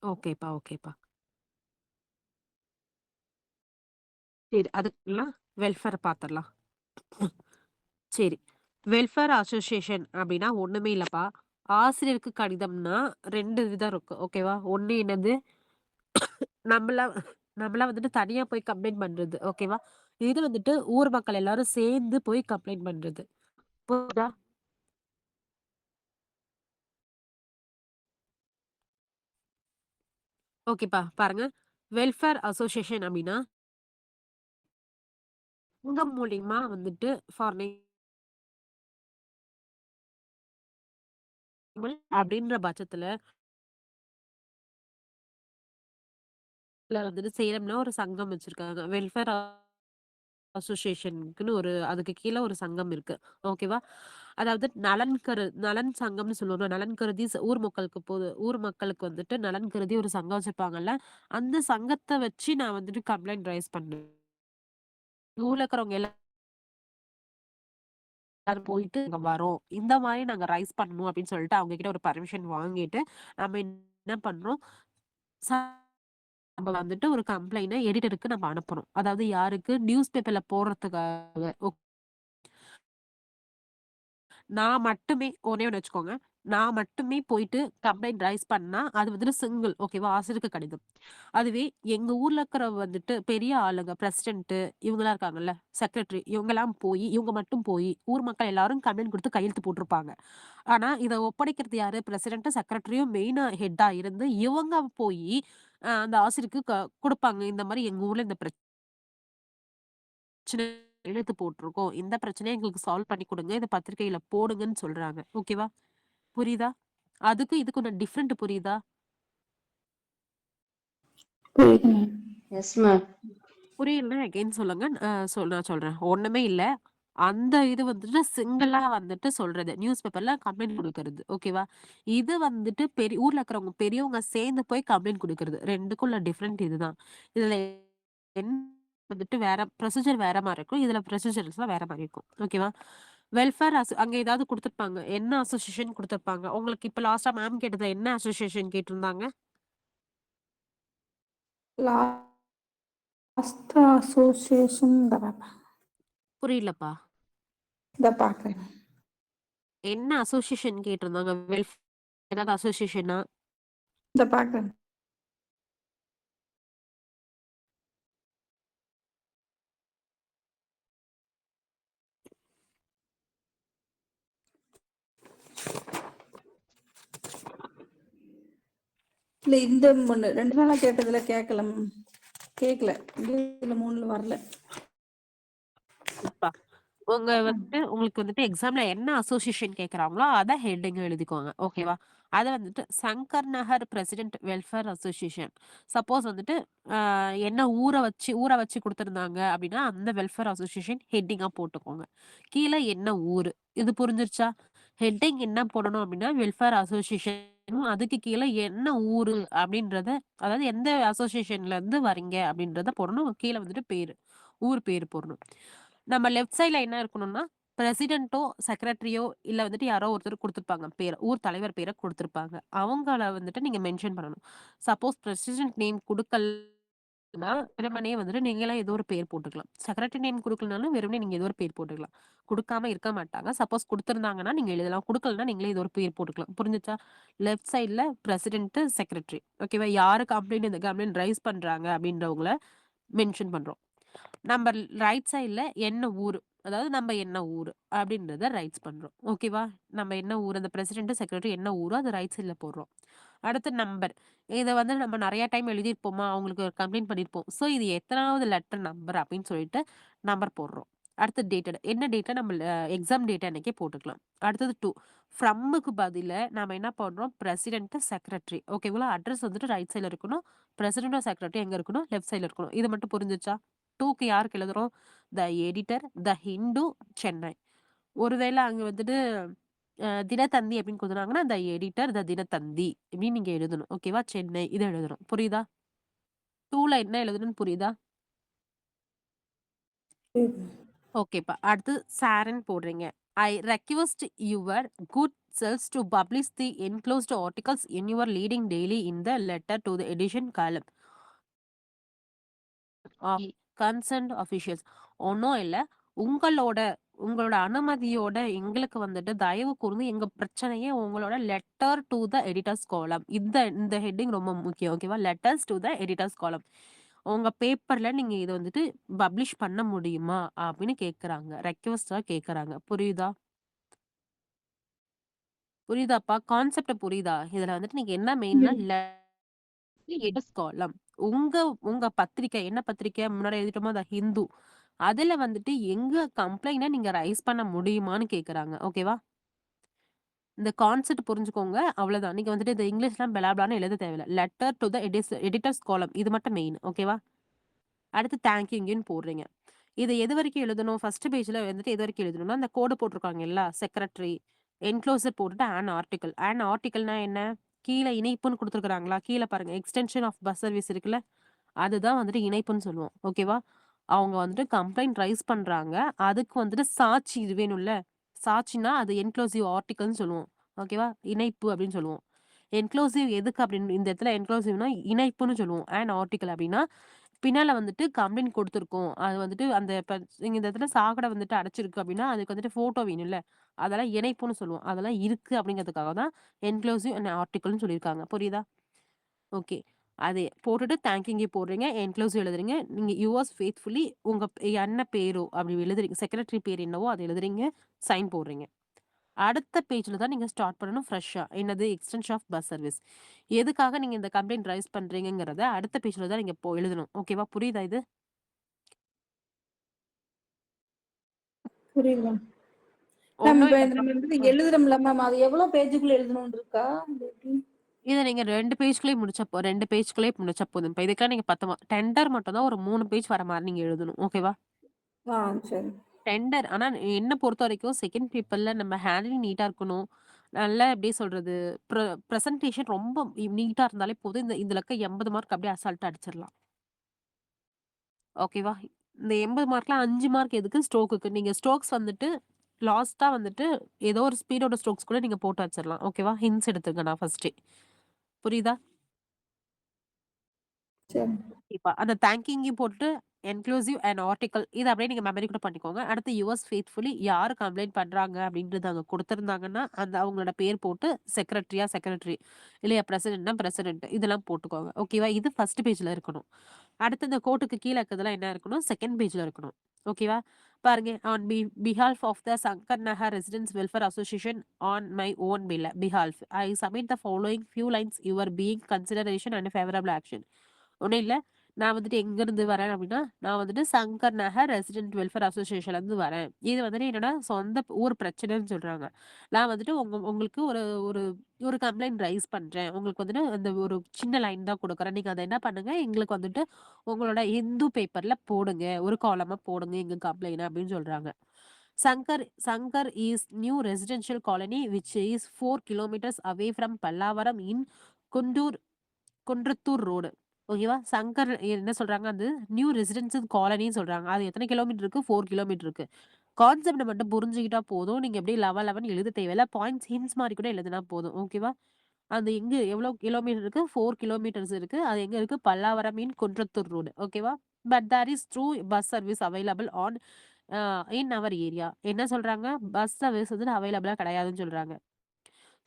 S2: ஓகேப்பா, ஓகேப்பா. சரி. அதுக்குலாம் வெல்ஃபேர் பாத்துரலாம். சரி. வெல்ஃபேர் அசோசியேஷன் அப்டின்னா ஒண்ணுமே இல்லப்பா. ஆசிரியருக்கு கடிதம்னா 2 விதம் இருக்கு. ஓகேவா? ஒண்ணு என்னது? நம்மளா நம்மளா வந்துட்டு தனியா போய் கம்ப்ளைண்ட் பண்றது. ஓகேவா? இது வந்துட்டு ஊர் மக்கள் எல்லாரும் சேர்ந்து போய் கம்ப்ளைண்ட் பண்றது. புரியுதா? ஓகேப்பா. பாருங்க. வெல்ஃபேர் அசோசியேஷன் அப்டின்னா உங்க மூலியமா வந்துட்டு ஃபார் அப்படின்ற பட்சத்துல வந்துட்டு சேலம்ல ஒரு சங்கம் வச்சிருக்காங்க. வெல்ஃபேர் அசோசியேஷனுக்குன்னு அதுக்கு கீழ ஒரு சங்கம் இருக்கு. ஓகேவா? அதாவது நலன் சங்கம்னு சொல்லுவோம்ல. நலன் கருதி ஊர் மக்களுக்கு வந்துட்டு நலன் கருதி ஒரு சங்கம் வச்சிருப்பாங்கல்ல. அந்த சங்கத்த வச்சு நான் வந்துட்டு கம்ப்ளைண்ட் ரைஸ் பண்ணேன். ஊர்ல இருக்கிறவங்க எல்லாரும் போயிட்டு "இங்க வரோம். இந்த மாரி நாங்க ரைஸ் பண்ணணும்" அப்படின்னு சொல்லிட்டு அவங்க கிட்ட ஒரு பர்மிஷன் வாங்கிட்டு, நம்ம என்ன பண்றோம், நம்ம வந்துட்டு ஒரு கம்ப்ளைண்ட்ட எடிட்டருக்கு நம்ம அனுப்புறோம். அதாவது யாருக்கு? நியூஸ் பேப்பர்ல போடுறதுக்காக. நான் மட்டுமே ஒண்ணே ஒண்ணு வச்சுக்கோங்க. நான் மட்டுமே போயிட்டு கம்ப்ளைண்ட் ரைஸ் பண்ணா, அது வந்துட்டு சிங்கிள் ஓகேவா? ஆசிரியருக்கு கடிதம். அதுவே எங்க ஊர்ல இருக்கிற வந்துட்டு பெரிய ஆளுங்க, பிரசிடென்ட் இவங்கலாம் இருக்காங்கல்ல, செக்ரட்டரி இவங்க மட்டும் போயி, ஊர் மக்கள் எல்லாரும் கம்ப்ளைண்ட் குடுத்து கையெழுத்து போட்டுருப்பாங்க. ஆனா, இத ஒப்படைக்கிறது யாரு? பிரசிடென்ட், செக்ரட்டரியும் மெயினா ஹெட்டா இருந்து, இவங்க போயி அந்த ஆசிரியருக்கு குடுப்பாங்க. இந்த மாரி எங்க ஊர்ல இந்த பிரச்சனை இழுத்து போட்டுருக்கோம். இந்த பிரச்சனைய எங்களுக்கு சால்வ் பண்ணி குடுங்க. இத பத்திரிக்கையில போடுங்கன்னு சொல்றாங்க. ஓகேவா? புரியுதா? அதுக்கும் இதுக்கும் டிஃபரெண்ட் புரியுதா?
S1: புரியுது மேம்.
S3: Yes ma'am.
S2: புரியலன்னா அகைன் சொல்லுங்க. நான் சொல்றேன். ஒண்ணுமே இல்ல. அந்த இது வந்துட்டு சிங்கிளா வந்துட்டு சொல்றது. நியூஸ் பேப்பர்ல கம்ப்ளைண்ட் குடுக்கறது. ஓகேவா? இது வந்துட்டு ஊர்ல இருக்கிறவங்க பெரியவங்க சேர்ந்து போய் கம்ப்ளைண்ட் குடுக்கறது. 2க்கும் உள்ள டிஃபரெண்ட் இதுதான். இதுல என்ன வந்துட்டு ப்ரொசீஜர் வேற மாரி இருக்கும். இதுல ப்ரொசீஜர்ஸ்லாம் வேற மாரி இருக்கும். ஓகேவா? வெல்ஃபேர் அங்க ஏதாவது குடுத்துருப்பாங்க. என்ன அசோசியேஷன் குடுத்துருப்பாங்க. உங்களுக்கு இப்ப லாஸ்ட்டா மேம் கேட்டது என்ன அசோசியேஷன் கேட்டிருந்தாங்க?
S1: லாஸ்ட் அசோசியேஷன்
S2: புரியலப்பா.
S1: இத பாக்குறேன்.
S2: என்ன அசோசியேஷன் கேட்டிருந்தாங்க? ஏதாவது அசோசியேஷனா?
S1: இத பாக்குறேன். இல்ல இந்த 2 நாளா கேட்டதுல கேட்கல. கேட்கல. இதுல 3ல வரல.
S2: இப்பா. உங்களுக்கு வந்துட்டு எக்ஸாம்ல என்ன அசோசியேஷன் கேட்கறாங்களோ அத ஹெட்டிங் எழுதிக்கோங்க. ஓகேவா? அத வந்துட்டு சங்கர் நகர் பிரசிடென்ட் வெல்ஃபேர் அசோசியேஷன். சப்போஸ் வந்துட்டு என்ன ஊர வச்சு குடுத்திருந்தாங்க அப்படின்னா, அந்த வெல்ஃபேர் அசோசியேஷன் ஹெட்டிங்கா போட்டுக்கோங்க. கீழ என்ன ஊரு? இது புரிஞ்சிருச்சா? ஹெட்டிங் என்ன போடணும் அப்படின்னா, வெல்ஃபேர் அசோசியேஷன் அதுக்கு கீழ என்ன ஊரு அப்படின்றத, அதாவது எந்த அசோசியேஷன்ல இருந்து வரீங்க அப்படின்றத போடணும். கீழ வந்துட்டு பேரு. ஊர் பேரு போடணும். நம்ம லெஃப்ட் சைட்ல என்ன இருக்கணும்னா, பிரசிடென்ட்டோ, செக்ரட்டரியோ இல்ல வந்துட்டு யாரோ ஒருத்தர் குடுத்திருப்பாங்க பேர. ஊர் தலைவர் பேர குடுத்திருப்பாங்க. அவங்கள வந்துட்டு நீங்க மென்ஷன் பண்ணணும். சப்போஸ் பிரசிடென்ட் நேம் குடுக்கலன்னா, வெறுமனே வந்துட்டு நீங்களே ஏதோ ஒரு பேர் போட்டுக்கலாம். செக்ரட்டரி நேம் குடுக்கலனாலும் வெறுமனே நீங்க ஏதோ ஒரு பேர் போட்டுக்கலாம். குடுக்காம இருக்க மாட்டாங்க. சப்போஸ் குடுத்திருந்தாங்கன்னா நீங்க எழுதலாம். குடுக்கலன்னா நீங்களே ஏதோ ஒரு பேர் போட்டுக்கலாம். புரிஞ்சுச்சா? லெஃப்ட் சைட்ல பிரசிடென்ட், செக்ரட்டரி. ஓகேவா? யாரு கம்ப்ளைண்ட் இந்த கம்ப்ளைண்ட் ரைஸ் பண்றாங்க அப்படின்றவங்கள மென்ஷன் பண்றோம். நம்ம ரைட் சைட்ல என்ன ஊரு, அதாவது நம்ம என்ன ஊரு அப்படின்றத ரைட்ஸ் பண்றோம். ஓகேவா? நம்ம என்ன ஊரு, அந்த பிரசிடென்ட், செக்ரட்டரி என்ன ஊரோ அத ரைட் சைட்ல போடுறோம். அடுத்து நம்பர். இத வந்து நம்ம நெறைய டைம் எழுதியிருப்போமா, அவங்களுக்கு ஒரு கம்ப்ளைண்ட் பண்ணியிருப்போம். ஸோ இது எத்தனாவது லெட்டர் நம்பர் அப்படின்னு சொல்லிட்டு நம்பர் போடுறோம். அடுத்து டேட்டட். என்ன டேட்டா நம்ம எக்ஸாம் டேட் அன்னைக்கே போட்டுக்கலாம். அடுத்தது 2 ஃப்ரம்முக்கு பதிலா நாம என்ன பண்றோம், பிரசிடென்ட், செக்ரட்டரி. ஓகேங்களா? அட்ரஸ் வந்துட்டு ரைட் சைட்ல இருக்கணும். பிரசிடென்ட், செக்ரட்டரி எங்க இருக்கணும், லெஃப்ட் சைட்ல இருக்கணும். இது மட்டும் புரிஞ்சுச்சா? 2க்கு யாருக்கு எழுதுறோம், த எடிட்டர், த ஹிந்து, சென்னை. ஒருவேளை அங்க வந்துட்டு தினத்தந்தி அப்படின்னு கொடுத்துனாங்கன்னா, த எடிட்டர், த தினத்தந்தி இப்படின்னு நீங்க எழுதணும். ஓகேவா? சென்னை இத எழுதணும். புரியுதா? 2ல என்ன எழுதணும்னு புரியுதா? ஓகேப்பா. அடுத்து சார்ன்னு போடுறீங்க. I request your good selves to publish the enclosed articles in your leading daily in the letter to the edition column of concerned officials. ஒண்ணும் இல்ல. உங்களோட உங்களோட அனுமதியோட எங்களுக்கு வந்துட்டு தயவு கூர்ந்து எங்க பிரச்சனைய உங்களோட லெட்டர் டூ த எடிட்டர்ஸ் காலம். இந்த ஹெட்டிங் ரொம்ப முக்கியம். ஓகேவா? லெட்டர்ஸ் டூ த எடிட்டர்ஸ் காலம். உங்க பேப்பர்ல நீங்க இத வந்துட்டு பப்ளிஷ் பண்ண முடியுமா? அப்படின்னு கேட்கறாங்க. ரெக்வெஸ்ட்டா கேட்கறாங்க. புரியுதா? புரியுதாப்பா? கான்செப்ட் புரியுதா? இதுல வந்துட்டு நீங்க என்ன மெயின்னா எடிட்டர்ஸ் காலம். உங்க உங்க பத்திரிக்கை என்ன பத்திரிக்கை முன்னாடி எழுதிட்டோமோ த ஹிந்து. அதுல வந்துட்டு எங்க கம்ப்ளைண்ட்ட நீங்க ரைஸ் பண்ண முடியுமான்னு கேட்கறாங்க. ஓகேவா? இந்த கான்செப்ட் புரிஞ்சுக்கோங்க. அவ்வளவுதான். நீங்க வந்துட்டு இந்த இங்கிலீஷ்லாம் பெலாபலான்னு எழுத தேவையில்ல. லெட்டர் டூ த எடிட்டர்ஸ் காலம். இது மட்டும் மெயின். ஓகேவா? அடுத்து தேங்க் யூன்னு போடுறீங்க. இது எது வரைக்கும் எழுதணும்? ஃபர்ஸ்ட் பேஜ்ல வந்துட்டு எது வரைக்கும் எழுதணும்னா, அந்த கோடு போட்டிருக்காங்கல்ல, செக்ரட்டரி, என்க்ளோசர் போட்டுட்டு ஆன் ஆர்டிகிள். ஆன் ஆர்டிகிள்னா என்ன? கீழ இணைப்புன்னு குடுத்துருக்காங்களா? கீழ பாருங்க. எக்ஸ்டென்ஷன் ஆஃப் பஸ் சர்வீஸ் இருக்குல்ல? அதுதான் வந்துட்டு இணைப்புன்னு சொல்லுவோம். ஓகேவா? அவங்க வந்துட்டு கம்ப்ளைண்ட் ரைஸ் பண்றாங்க. அதுக்கு வந்துட்டு சாட்சி இது வேணும்ல? சாட்சினா அது என்க்ளோசிவ் ஆர்டிகல்ன்னு சொல்லுவோம். ஓகேவா? இணைப்பு அப்படின்னு சொல்லுவோம். என்க்ளோசிவ் எதுக்கு அப்படின்னு இந்த இடத்துல என்க்ளோசிவ்னா இணைப்புன்னு சொல்லுவோம். அண்ட் ஆர்டிகல் அப்படின்னா, பின்னால வந்துட்டு கம்ப்ளைண்ட் குடுத்துருக்கோம். அது வந்துட்டு அந்த நீங்க இந்த இடத்துல சாக்கடை வந்துட்டு அடைச்சிருக்கு அப்படின்னா, அதுக்கு வந்துட்டு ஃபோட்டோ வேணும்ல? அதெல்லாம் இணைப்புன்னு சொல்லுவோம். அதெல்லாம் இருக்கு அப்படிங்கிறதுக்காக தான் என்க்ளோசிவ் அண்ட் ஆர்டிகல்ன்னு சொல்லியிருக்காங்க. புரியுதா? ஓகே. அது போட்டுட்டு தேங்க் யூ போடுறீங்க. என்க்ளோசிவ் எழுதுறீங்க. நீங்க யுவர்ஸ் ஃபெய்த்ஃபுல்லி உங்க என்ன பேரோ அப்படி எழுதுறீங்க. செக்ரட்டரி பேர் என்னவோ அத எழுதுறீங்க. சைன் போடுறீங்க. அடுத்த பேஜ்ல தான் நீங்க ஸ்டார்ட் பண்ணணும் ஃப்ரெஷ்ஷா. என்னது? Extension of bus service. எதுக்காக நீங்க இந்த கம்ப்ளைண்ட் ரைஸ் பண்றீங்கங்கிறத அடுத்த பேஜ்ல தான் நீங்க எழுதணும். ஓகேவா? புரியுதா இது?
S1: புரியுது மேம். மேம்
S2: ஒண்ணும்
S1: இப்ப
S2: இல்லப்பா.
S1: நம்ம வந்து எழுதுறோம்ல மேம், அது எவ்வளவு பேஜுக்குள்ள எழுதணும்னு இருக்கா?
S2: இத நீங்க 2 பேஜ்குள்ளயே 2 பேஜ்குள்ளயே முடிச்சா போதும். இப்ப இதுக்கெல்லாம் நீங்க டெண்டர் மட்டும் தான் ஒரு 3 பேஜ் வர மாரி நீங்க எழுதணும். ஓகேவா?
S1: ஆ சரி.
S2: டெண்டர் ஆனா என்ன பொறுத்தவரைக்கும் செகண்ட் பேப்பர்ல நம்ம ஹேண்ட்லிங் நீட்டா இருக்கணும். நல்லா எப்படி சொல்றது? பிரசன்டேஷன் ரொம்ப நீட்டா இருந்தாலே போதும். இதுல இருக்க 80 மார்க் அப்படியே அசால்ட்டா அடிச்சிடலாம். ஓகேவா? இந்த 80 மார்க்ல 5 மார்க் எதுக்கு? ஸ்ட்ரோக்குக்கு. நீங்க ஸ்ட்ரோக்ஸ் வந்துட்டு லாஸ்ட்டா வந்துட்டு ஏதோ ஒரு ஸ்பீடோட ஸ்ட்ரோக்ஸ் கூட நீங்க போட்டு வச்சிரலாம். ஓகேவா? ஹிண்ட்ஸ் எடுத்துங்க நான் ஃபர்ஸ்ட்டே. புரியுதா?
S1: சரி.
S2: கண்டிப்பா. அந்த தேங்கிங்கையும் போட்டு என்க்ளூசிவ் அண்ட் ஆர்டிக்கிள் இத அப்படியே நீங்க மெமரி கூட பண்ணிக்கோங்க. அடுத்து யுவர்ஸ் ஃபெய்த்ஃபுல்லி யாரு கம்ப்ளைண்ட் பண்றாங்க அப்படின்றது அங்க குடுத்திருந்தாங்கன்னா, அந்த அவங்களோட பேர் போட்டு செக்ரட்டரியா செக்ரட்டரி, இல்லையா பிரசிடென்ட்னா பிரசிடென்ட் இதெல்லாம் போட்டுக்கோங்க. ஓகேவா? இது ஃபர்ஸ்ட் பேஜ்ல இருக்கணும். அடுத்து இந்த கோட்டுக்கு கீழ இருக்கிறதெல்லாம் என்ன இருக்கணும்? செகண்ட் பேஜ்ல இருக்கணும். ஓகேவா? பாருங்க. On பிஹால்ஃப் of the Shankar Nagar residents welfare association on my own பிஹால்ஃப் I submit the following few lines your being consideration and favourable action. ஒண்ணும் இல்ல. நான் வந்துட்டு எங்கருந்து வரேன் அப்படின்னா, நான் வந்துட்டு சங்கர் நகர் ரெசிடென்ட் வெல்ஃபேர் அசோசியேஷன்லேருந்து வரேன். இது வந்துட்டு என்னோட சொந்த ஊர் பிரச்சனைன்னு சொல்றாங்க. நான் வந்துட்டு உங்களுக்கு ஒரு ஒரு ஒரு கம்ப்ளைண்ட் ரைஸ் பண்றேன். உங்களுக்கு வந்துட்டு அந்த ஒரு சின்ன லைன் தான் குடுக்குறேன். நீங்க அத என்ன பண்ணுங்க, எங்களுக்கு வந்துட்டு உங்களோட இந்து பேப்பர்ல போடுங்க. ஒரு காலமா போடுங்க எங்க கம்ப்ளைண்ட் அப்படின்னு சொல்றாங்க. Sankar is new residential colony which is 4 kilometers away from Pallavaram in Kundur Kundrathur road. ஓகேவா? சங்கர் என்ன சொல்றாங்க, அது நியூ ரெசிடென்ஷியல் காலனின்னு சொல்றாங்க. அது எத்தனை கிலோமீட்டர் இருக்கு? 4 கிலோமீட்டர் இருக்கு. கான்செப்ட்ட மட்டும் புரிஞ்சுக்கிட்டா போதும். நீங்க அப்படியே லெவன்னு எழுத தேவையில்ல. பாயிண்ட்ஸ், ஹிண்ட்ஸ் மாரி கூட எழுதுனா போதும். ஓகேவா? அது எங்க எவ்வளோ கிலோமீட்டர் இருக்கு? 4 கிலோமீட்டர்ஸ் இருக்கு. அது எங்க இருக்கு? Pallavaram in Kundrathur road. ஓகேவா? But there is through bus service available on in our area. என்ன சொல்றாங்க? பஸ் சர்வீஸ் வந்து அவைலபிளா கிடையாதுன்னு சொல்றாங்க.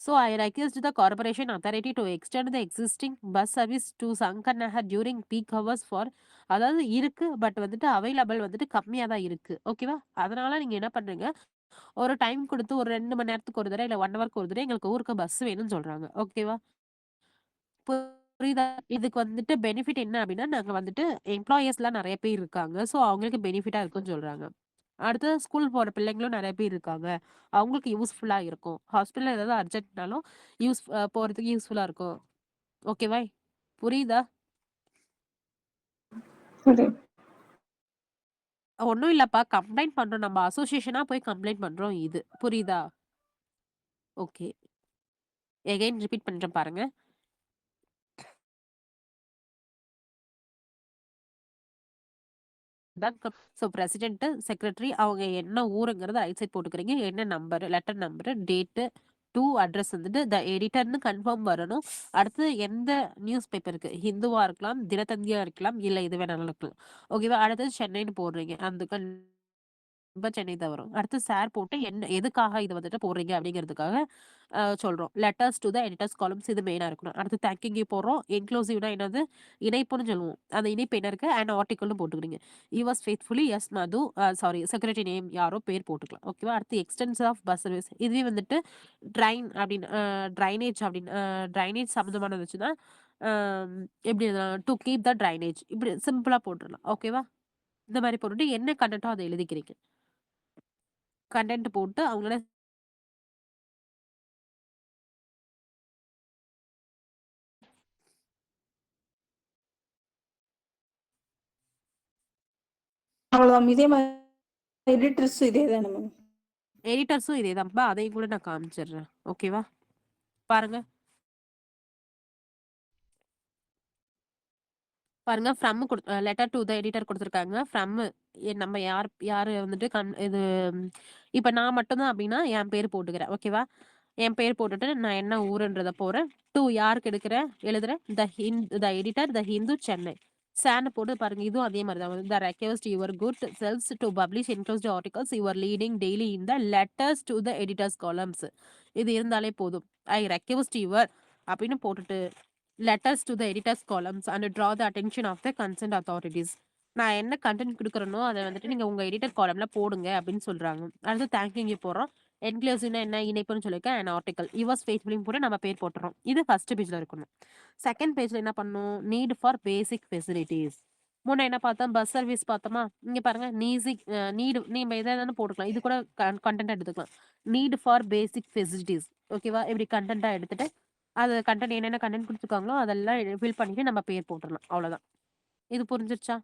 S2: So I request the corporation authority to extend the existing bus service to Sankar Nahar during peak hours for அதாவது இருக்கு. But வந்துட்டு available வந்துட்டு கம்மியா தான் இருக்கு. ஓகேவா? அதனால நீங்க என்ன பண்றீங்க, ஒரு டைம் குடுத்து ஒரு 2 மணி நேரத்துக்கு ஒரு தடவ, இல்ல 1 ஹவர்க்கு ஒரு தடவ எங்களுக்கு ஊருக்கு பஸ் வேணும்னு சொல்றாங்க. ஓகேவா? புரியுதா? இதுக்கு வந்துட்டு பெனிஃபிட் என்ன அப்டின்னா, நாங்க வந்துட்டு எம்ப்ளாயீஸ்லாம் நெறைய பேர் இருக்காங்க. ஸோ அவங்களுக்கு பெனிஃபிட்டா இருக்குன்னு சொல்றாங்க. அடுத்து ஸ்கூல் போற பிள்ளைங்களும் நெறைய பேர் இருக்காங்க. அவங்களுக்கு யூஸ்ஃபுல்லா இருக்கும். ஹாஸ்பிட்டல்ல ஏதாவது அர்ஜென்ட்னாலும் போறதுக்கு யூஸ்ஃபுல்லா இருக்கும். ஓகேவா? புரியுதா?
S1: சரி.
S2: ஒண்ணும் இல்லப்பா. கம்ப்ளைண்ட் பண்றோம். நம்ம அசோசியேஷனா போய் கம்ப்ளைண்ட் பண்றோம் இது. புரியுதா? ஓகே. எகைன் ரிப்பீட் பண்றேன் பாருங்க. ஸோ பிரசிடென்ட், செக்ரட்டரி அவங்க என்ன ஊருங்கிறத ரைட் சைட் போட்டுக்கிறீங்க. என்ன number, letter number, date, to address வந்துட்டு த எடிட்டர்ன்னு கன்ஃபார்ம் வரணும். அடுத்து எந்த நியூஸ் பேப்பருக்கு, ஹிந்துவா இருக்கலாம், தினத்தந்தியா இருக்கலாம், இல்ல இது வேணாலும் இருக்கலாம். ஓகேவா? அடுத்தது சென்னைன்னு போடுறீங்க. அந்த சென்னை தான் வரும். அடுத்து சார் போட்டு என்ன எதுக்காக இத வந்துட்டு போடுறீங்க அப்படிங்கிறதுக்காக சொல்றோம். லெட்டர்ஸ் டூ த எடிட்டர்ஸ் காலம்ஸ் இது மெயினா இருக்கணும். அடுத்து தேங்கிங் யூ போடுறோம். இன்க்ளூசிவ்னா என்னது? இணைப்புன்னு சொல்லுவோம். அந்த இணைப்பு என்ன இருக்கு? அண்ட் ஆர்டிக்கிள்னு போட்டுக்கிறீங்க. Yours faithfully S Madhu sorry secretary name யாரோ பேர் போட்டுக்கலாம். ஓகேவா? அடுத்து எக்ஸ்டென்ஷன் ஆஃப் பஸ் சர்வீஸ் இதுவே வந்துட்டு அப்படின்னு ட்ரைனேஜ் அப்படின்னு ட்ரைனேஜ் சம்மந்தமானது வச்சுன்னா எப்படி எழுதலாம்? டு கீப் த ட்ரைனேஜ் இப்படி சிம்பிளா போட்டுறலாம். ஓகேவா? இந்த மாரி போட்டுட்டு என்ன கன்டென்ட்டோ அத எழுதிக்கிறீங்க. கன்டென்ட் போட்டு அவங்களோட
S1: அவ்வளவுதான். இதே மாதிரி எடிட்டர்ஸும் இதே தானே மேம்?
S2: எடிட்டர்ஸும் இதேதான்ப்பா. அதையும் கூட நான் காமிச்சிடுறேன். ஓகேவா? பாருங்க. பாருங்க from letter to the editor குடுத்துருக்காங்க. ஃப்ரம் நம்ம யாரு வந்துட்டு இது இப்ப நான் மட்டும் தான் அப்டின்னா, என் பேர் போட்டுக்கிறேன். ஓகேவா? என் பேர் போட்டுட்டு நான் என்ன ஊருன்றத போடுறேன். டூ யாருக்கு எழுதுறேன். The editor, the Hindu, Chennai. சான்னு போட்டு பாருங்க. இதுவும் அதே மாரி தான். The request your good selves to publish enclosed articles your leading daily in the letters to the editors columns. இது இருந்தாலே போதும். ஐ ரெக்வெஸ்ட் யுவர் அப்படின்னு போட்டுட்டு letters to the editors columns and draw the attention of the concerned authorities. நான் என்ன content குடுக்குறேனோ அத வந்துட்டு நீங்க உங்க எடிட்டர் காலம்ல போடுங்க அப்படின்னு சொல்றாங்க. அடுத்து தேங்கிங் யூ போடுறோம். என்க்ளோசிவ்னா என்ன? இணைப்புன்னு சொல்லியிருக்கேன். அண்ட் ஆர்டிகல் யுவர்ஸ் ஃபெய்த்ஃபுல்லின்னு போட்டு நம்ம பேர் போட்டுறோம். இது ஃபர்ஸ்ட் பேஜ்ல இருக்கணும். செகண்ட் பேஜ்ல என்ன பண்ணணும்? Need for basic facilities. முன்ன என்ன பார்த்தோம்? பஸ் சர்வீஸ் பார்த்தோமா? இங்க பாருங்க நீடு நீங்க எத வேணாலும் போட்டுக்கலாம். இது கூட கண்டென்ட்டா எடுத்துக்கலாம். Need for basic facilities. ஓகேவா? இப்படி கண்டென்ட்டா எடுத்துட்டு அது கன்டென்ட் என்னென்ன கன்டென்ட் குடுத்துருக்காங்களோ அதெல்லாம் ஃபில் பண்ணிட்டு நம்ம பேர் போட்டுறலாம். அவ்வளோதான். இது புரிஞ்சிருச்சா?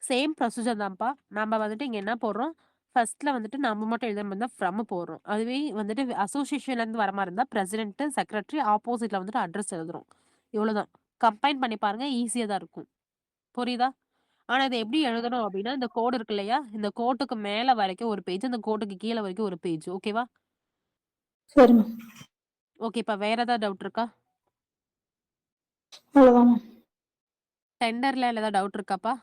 S2: சேம் ப்ரொசீஜர் தான்ப்பா. நம்ம வந்துட்டு இங்க என்ன போடுறோம்? ஃபர்ஸ்ட்ல வந்துட்டு நம்ம மட்டும் எழுதுற மாரி இருந்தா ஃப்ரம் போடுறோம். அதுவே வந்துட்டு அசோசியேஷன்லேருந்து வர மாரி இருந்தா பிரசிடென்ட், செக்ரட்டரி ஆப்போசிட்ல வந்துட்டு அட்ரஸ் எழுதுறோம். இவ்வளோதான். கம்பைன் பண்ணி பாருங்க. ஈஸியா தான் இருக்கும். புரியுதா? ஆனா இத எப்படி எழுதணும் அப்படின்னா, இந்த கோடு இருக்கு இல்லையா? இந்த கோட்டுக்கு மேல வரைக்கும் ஒரு பேஜ், இந்த கோட்டுக்கு கீழ வரைக்கும் ஒரு பேஜ். ஓகேவா?
S1: சரி மேம்.
S2: ஓகே. இப்ப வேற ஏதாவது டவுட் இருக்கா?
S1: அவ்வளவுதான் மேம்.
S2: டெண்டர்ல ஏதாவது டவுட் இருக்காப்பா?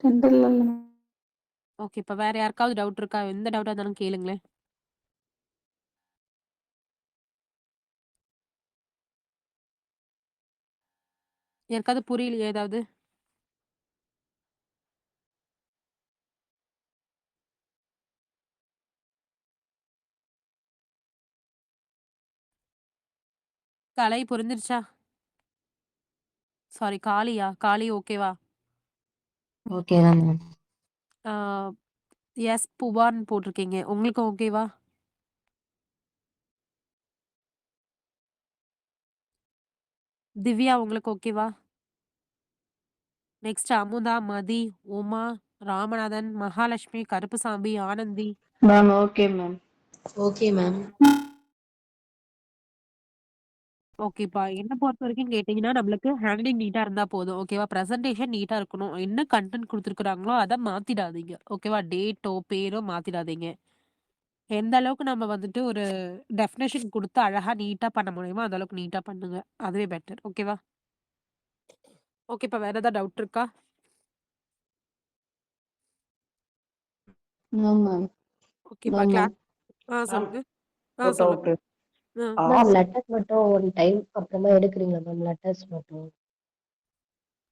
S1: டெண்டர்ல இல்ல மேம்.
S2: ஓகே. இப்ப வேற யாருக்காவது டவுட் இருக்கா? எந்த டவுட்டா இருந்தாலும் கேளுங்களேன். யாருக்காவது புரியலையா ஏதாவது? கலை புரிஞ்சிருச்சா? சாரி காளியா? காளி ஓகேவா?
S4: ஓகே தான் மேம்.
S2: ஆ எஸ் புவான்னு போட்டிருக்கீங்க. உங்களுக்கு ஓகேவா? திவ்யா உங்களுக்கு ஓகேவா? Next Amudha, Mathi, Uma, Ramanathan, Mahalakshmi, Karuppusamy, Anandhi.
S3: Ma'am okay ma'am.
S6: Okay ma'am.
S2: ஓகேப்பா. என்ன பொறுத்தவரைக்கும் கேட்டீங்கன்னா, நம்மளுக்கு ஹேண்ட்லிங் நீட்டா இருந்தா போதும். ஓகேவா? பிரசன்டேஷன் நீட்டா இருக்கணும். என்ன கன்டென்ட் குடுத்துருக்காங்களோ அத மாத்திடாதீங்க. ஓகேவா? டேட்டோ, பேரோ மாத்திடாதீங்க. எந்த அளவுக்கு நம்ம வந்துட்டு ஒரு டெஃபினிஷன் குடுத்து அழகா நீட்டா பண்ண முடியுமோ, அந்த அளவுக்கு நீட்டா பண்ணுங்க. அதுவே பெட்டர். ஓகேவா? ஓகேப்பா. வேற ஏதாவது டவுட் இருக்கா?
S4: No ma'am.
S2: ஓகேப்பா.
S4: No ma'am.
S2: கிளாஸ்
S5: மேம்
S2: சொல்லுங்க.
S5: ஒரு
S2: சொல்லுங்க.
S5: டவுட்.
S2: ஆ.
S6: மேம்
S5: ஆஃப்
S6: லெட்டர் மட்டும் ஒரு டைம் அப்புறமா எடுக்குறீங்களா மேம்? லெட்டர்ஸ் மட்டும்.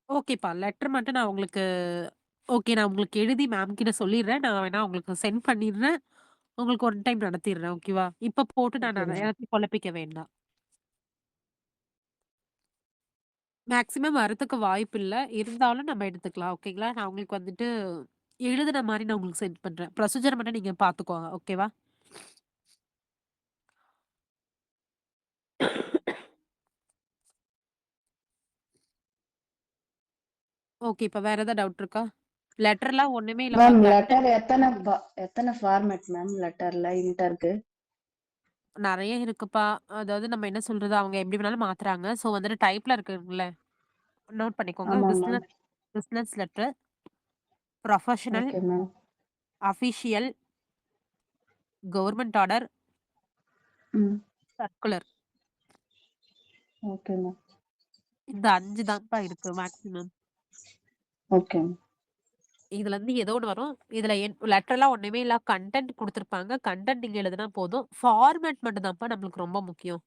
S2: ஓகேப்பா. லெட்டர் மட்டும் நான் உங்களுக்கு ஓகே. நான் உங்களுக்கு எழுதி மேம் கிட்ட சொல்லிடுறேன். நான் வேணா உங்களுக்கு சென்ட் பண்ணிடுறேன். உங்களுக்கு ஒன் டைம் நடத்திடுறேன். ஓகேவா? இப்ப போட்டு நான்
S6: ஓகே மேம்.
S2: எல்லாத்தையும் குழப்பிக்க வேண்டாம். மேக்ஸிமம் வரதுக்கு வாய்ப்பில்ல. இருந்தாலும் நம்ம எடுத்துக்கலாம். ஓகேங்களா? நான் உங்களுக்கு வந்துட்டு எழுதுன மாரி நான் உங்களுக்கு சென்ட் பண்றேன். ப்ரொசீஜர் மட்டும் நீங்க பார்த்துக்கோங்க. ஓகேவா? ஓகே. இப்ப வேற ஏதாவது டவுட் இருக்கா? லெட்டர்லாம் ஒண்ணுமே இல்லப்பா.
S3: மேம்
S2: கன்டென்ட்
S3: லெட்டர் எத்தனை ஃபார்மேட் மேம் லெட்டர்ல இன்டர்க்கு?
S2: நெறைய இருக்குப்பா. அதாவது நம்ம என்ன சொல்றது, அவங்க எப்படி வேணாலும் மாத்துறாங்க. ஸோ வந்துட்டு டைப்ல இருக்குங்கல்ல, நோட் பண்ணிக்கோங்க.
S3: ஆமா ma'am.
S2: Business business letter, professional,
S3: okay ma'am.
S2: Official, government order,
S3: ம்.
S2: சர்க்குலர்.
S3: Okay ma'am.
S2: இந்த 5 தான்ப்பா இருக்கு மேக்ஸிமம்.
S3: Okay ma'am.
S2: இதுல இருந்து ஏதோ ஒண்ணு வரும். இதுல லெட்டர்லாம் ஒண்ணுமே இல்ல. கன்டென்ட் குடுத்துருப்பாங்க. கன்டென்ட் நீங்க எழுதுனா போதும். ஃபார்மேட் மட்டும் தான்ப்பா நம்மளுக்கு ரொம்ப முக்கியம்.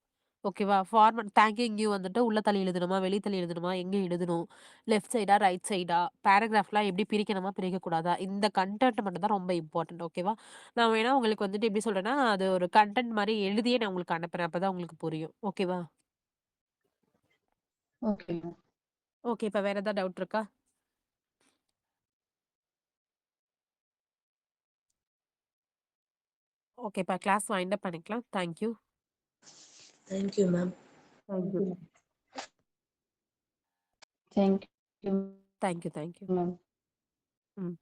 S2: ஓகேவா? ஃபார்மேட் தேங்க்யூ யூ வந்துட்டு உள்ள தள்ளி எழுதணுமா? வெளி தள்ளி எழுதணுமா? எங்க எழுதணும்? லெஃப்ட் சைடா? ரைட் சைடா? பேராகிராஃப்லாம் எப்படி பிரிக்கணுமா? பிரிக்கக்கூடாதா? இந்த கன்டென்ட் மட்டும் தான் ரொம்ப இம்பார்ட்டன்ட். ஓகேவா? நான் வேணா உங்களுக்கு வந்துட்டு எப்படி சொல்றேன்னா, அது ஒரு கன்டென்ட் மாரி எழுதியே நான் உங்களுக்கு அனுப்புறேன். அப்பதான் உங்களுக்கு புரியும். ஓகேவா?
S3: Okay ma'am.
S2: ஓகே. இப்ப வேற ஏதாவது டவுட் இருக்கா? ஓகேப்பா. கிளாஸ் வைண்ட் அப் பண்ணிக்கலாம். Thank you.
S6: Thank you ma'am.
S2: Thank you.
S3: Thank you
S2: thank you. Thank you.
S3: Ma'am.
S2: ம்.